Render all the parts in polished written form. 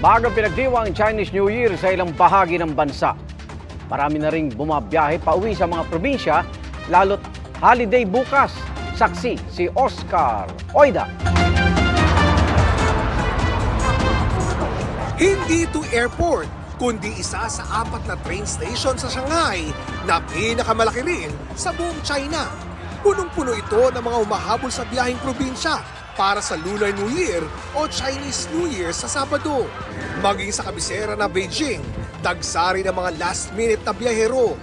Bagang pinagdiwang ang Chinese New Year sa ilang bahagi ng bansa. Marami na ring bumabiyahe pauwi sa mga probinsya, lalo't holiday bukas. Saksi si Oscar Oida. Hindi ito airport, kundi isa sa 4 na train station sa Shanghai na pinakamalaki rin sa buong China. Punong-puno ito ng mga umahabol sa biyaheng probinsya para sa Lunar New Year o Chinese New Year sa Sabado. Maging sa kabisera na Beijing, dagsari ng mga last-minute na biyahero.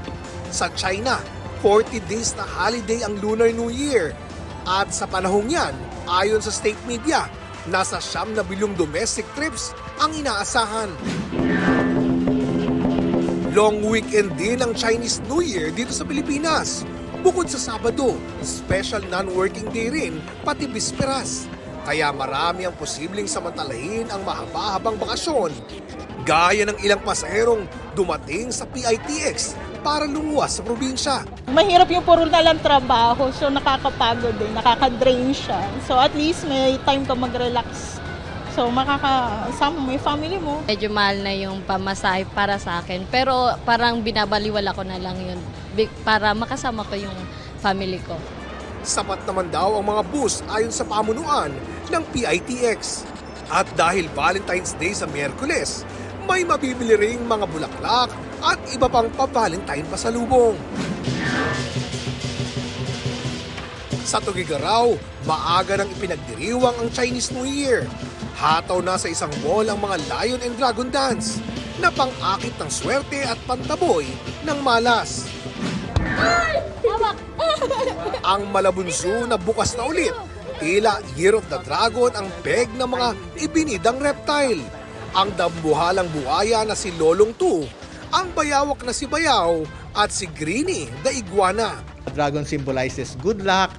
Sa China, 40 days na holiday ang Lunar New Year. At sa panahong yan, ayon sa state media, nasa 9 na bilyong domestic trips ang inaasahan. Long weekend din ang Chinese New Year dito sa Pilipinas. Bukod sa Sabado, special non-working day rin, pati bisperas. Kaya marami ang posibleng samantalahin ang mahaba-habang bakasyon. Gaya ng ilang pasaherong dumating sa PITX para lumuwas sa probinsya. Mahirap yung puro na lang trabaho, so nakakapagod din, nakaka-drain siya. So at least may time ka mag-relax. So makakasama mo yung family mo. Medyo mahal na yung pamasahe para sa akin, pero parang binabaliwala ko na lang yun para makasama ko yung family ko. Sapat naman daw ang mga bus ayon sa pamunuan ng PITX. At dahil Valentine's Day sa Miyerkules, may mabibili ring mga bulaklak at iba pang pa-Valentine pasalubong. Sa Tugigaraw, maaga nang ipinagdiriwang ang Chinese New Year. Hataw na sa isang mall ang mga Lion and Dragon Dance na pang-akit ng swerte at pantaboy ng malas. Ang Malabon Zoo na bukas na ulit, tila Year of the Dragon ang peg ng mga ibinidang reptile. Ang dambuhalang buhaya na si Lolong Tu, ang bayawak na si Bayaw at si Greenie the Iguana. Dragon symbolizes good luck,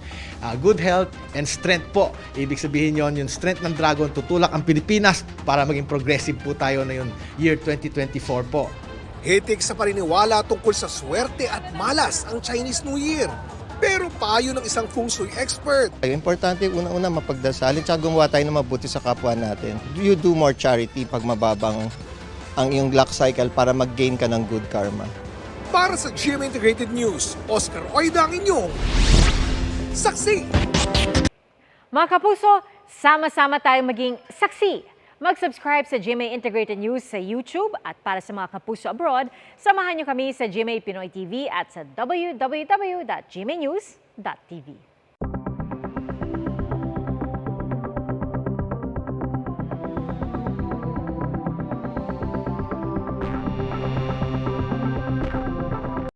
good health, and strength po. Ibig sabihin yon, yung strength ng dragon, tutulak ang Pilipinas para maging progressive po tayo na yung year 2024 po. Hitik sa paniniwala tungkol sa swerte at malas ang Chinese New Year. Pero payo ng isang feng shui expert. Importante una-una mapagdasalin at gumawa tayo ng mabuti sa kapwa natin. You do more charity pag mababang ang iyong luck cycle para mag-gain ka ng good karma. Para sa GMA Integrated News, Oscar Oida ang inyong saksi. Mga kapuso, sama-sama tayong maging saksi. Mag-subscribe sa GMA Integrated News sa YouTube at para sa mga kapuso abroad, samahan niyo kami sa GMA Pinoy TV at sa www.gmanews.tv.